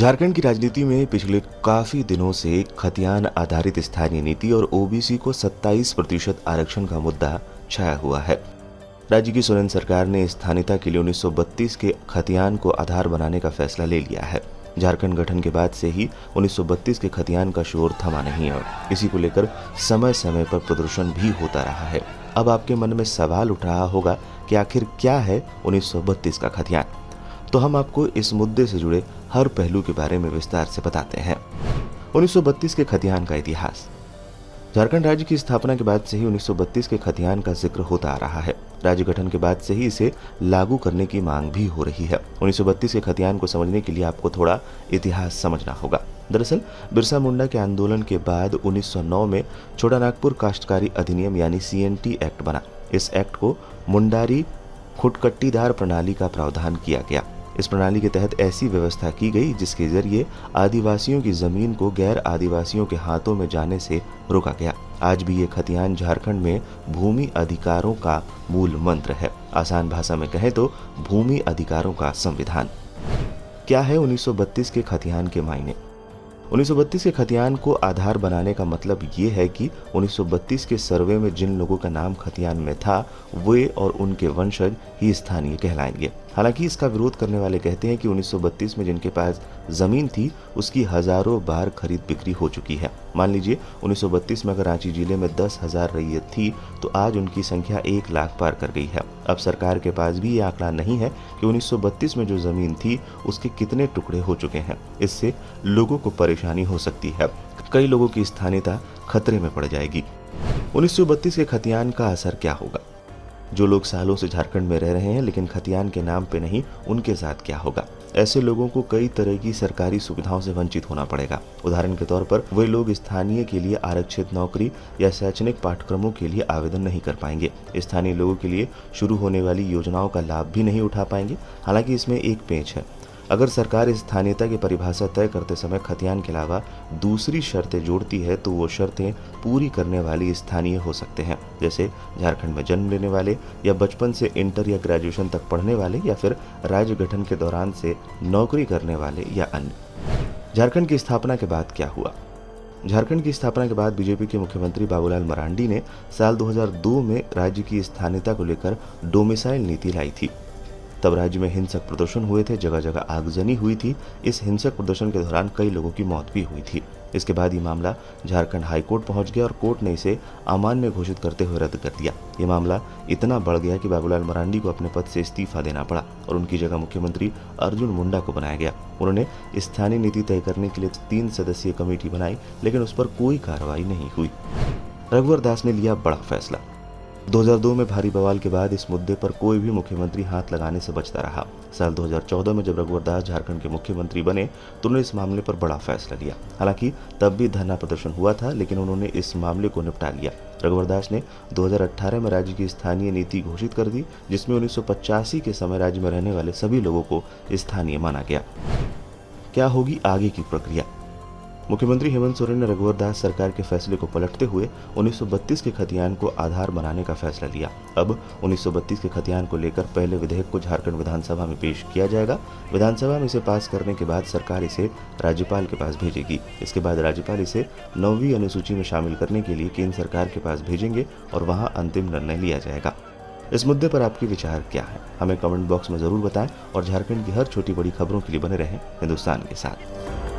झारखंड की राजनीति में पिछले काफी दिनों से खतियान आधारित स्थानीय नीति और ओबीसी को 27% आरक्षण का मुद्दा छाया हुआ है। राज्य की सोरेन सरकार ने स्थानीयता के लिए 1932 के खतियान को आधार बनाने का फैसला ले लिया है। झारखंड गठन के बाद से ही 1932 के खतियान का शोर थमा नहीं है और इसी को लेकर समय समय पर प्रदर्शन भी होता रहा है। अब आपके मन में सवाल उठ रहा होगा कि आखिर क्या है 1932 का खतियान। तो हम आपको इस मुद्दे से जुड़े हर पहलू के बारे में विस्तार से बताते हैं। 1932 के खतियान का इतिहास। झारखंड राज्य की स्थापना के बाद से ही 1932 के खतियान का जिक्र होता आ रहा है। राज्य गठन के बाद से ही इसे लागू करने की मांग भी हो रही है। 1932 के खतियान को समझने के लिए आपको थोड़ा इतिहास समझना होगा। दरअसल बिरसा मुंडा के आंदोलन के बाद 1909 में छोटानागपुर काश्तकारी अधिनियम यानी CNT एक्ट बना। इस एक्ट को मुंडारी खुटकट्टीदार प्रणाली का प्रावधान किया गया। इस प्रणाली के तहत ऐसी व्यवस्था की गई जिसके जरिए आदिवासियों की जमीन को गैर आदिवासियों के हाथों में जाने से रोका गया। आज भी ये खतियान झारखंड में भूमि अधिकारों का मूल मंत्र है। आसान भाषा में कहें तो भूमि अधिकारों का संविधान। क्या है 1932 के खतियान के मायने? 1932 के खतियान को आधार बनाने का मतलब ये है कि 1932 के सर्वे में जिन लोगों का नाम खतियान में था वे और उनके वंशज ही स्थानीय कहलाएंगे। हालांकि इसका विरोध करने वाले कहते हैं कि 1932 में जिनके पास जमीन थी उसकी हजारों बार खरीद बिक्री हो चुकी है। मान लीजिए 1932 में अगर रांची जिले में 10,000 रैयत थी तो आज उनकी संख्या 1 लाख पार कर गई है। अब सरकार के पास भी ये आंकड़ा नहीं है कि 1932 में जो जमीन थी उसके कितने टुकड़े हो चुके हैं। इससे लोगों को परेशानी हो सकती है। कई लोगों की स्थानीयता खतरे में पड़ जाएगी। 1932 के खतियान का असर क्या होगा? जो लोग सालों से झारखंड में रह रहे हैं लेकिन खतियान के नाम पे नहीं, उनके साथ क्या होगा? ऐसे लोगों को कई तरह की सरकारी सुविधाओं से वंचित होना पड़ेगा। उदाहरण के तौर पर वे लोग स्थानीय के लिए आरक्षित नौकरी या शैक्षणिक पाठ्यक्रमों के लिए आवेदन नहीं कर पाएंगे। स्थानीय लोगों के लिए शुरू होने वाली योजनाओं का लाभ भी नहीं उठा पाएंगे। हालांकि इसमें एक पेंच है। अगर सरकार स्थानीयता की परिभाषा तय करते समय खतियान के अलावा दूसरी शर्तें जोड़ती है तो वो शर्तें पूरी करने वाली स्थानीय हो सकते हैं, जैसे झारखंड में जन्म लेने वाले या बचपन से इंटर या ग्रेजुएशन तक पढ़ने वाले या फिर राज्य गठन के दौरान से नौकरी करने वाले या अन्य। झारखंड की स्थापना के बाद क्या हुआ? झारखंड की स्थापना के बाद बीजेपी के मुख्यमंत्री बाबूलाल मरांडी ने साल 2002 में राज्य की स्थानीयता को लेकर डोमिसाइल नीति लाई थी। तब राज्य में हिंसक प्रदर्शन हुए थे, जगह जगह आगजनी हुई थी। इस हिंसक प्रदर्शन के दौरान कई लोगों की मौत भी हुई थी। इसके बाद ये मामला झारखंड हाईकोर्ट पहुंच गया और कोर्ट ने इसे अमान्य घोषित करते हुए रद्द कर दिया। ये मामला इतना बढ़ गया कि बाबूलाल मरांडी को अपने पद से इस्तीफा देना पड़ा और उनकी जगह मुख्यमंत्री अर्जुन मुंडा को बनाया गया। उन्होंने स्थानीय नीति तय करने के लिए 3 सदस्यीय कमेटी बनाई लेकिन उस पर कोई कार्रवाई नहीं हुई। रघुवर दास ने लिया बड़ा फैसला। 2002 में भारी बवाल के बाद इस मुद्दे पर कोई भी मुख्यमंत्री हाथ लगाने से बचता रहा। साल 2014 में जब रघुवर दास झारखंड के मुख्यमंत्री बने तो उन्होंने इस मामले पर बड़ा फैसला लिया। हालांकि तब भी धरना प्रदर्शन हुआ था लेकिन उन्होंने इस मामले को निपटा लिया। रघुवर दास ने 2018 में राज्य की स्थानीय नीति घोषित कर दी जिसमें 1985 के समय राज्य में रहने वाले सभी लोगों को स्थानीय माना गया। क्या होगी आगे की प्रक्रिया? मुख्यमंत्री हेमंत सोरेन ने रघुवर दास सरकार के फैसले को पलटते हुए 1932 के खतियान को आधार बनाने का फैसला लिया। अब 1932 के खतियान को लेकर पहले विधेयक को झारखंड विधानसभा में पेश किया जाएगा। विधानसभा में इसे पास करने के बाद सरकार इसे राज्यपाल के पास भेजेगी। इसके बाद राज्यपाल इसे 9वीं अनुसूची में शामिल करने के लिए केंद्र सरकार के पास भेजेंगे और वहां अंतिम निर्णय लिया जाएगा। इस मुद्दे पर आपके विचार क्या है? हमें कमेंट बॉक्स में जरूर बताएं और झारखंड की हर छोटी बड़ी खबरों के लिए बने रहें हिंदुस्तान के साथ।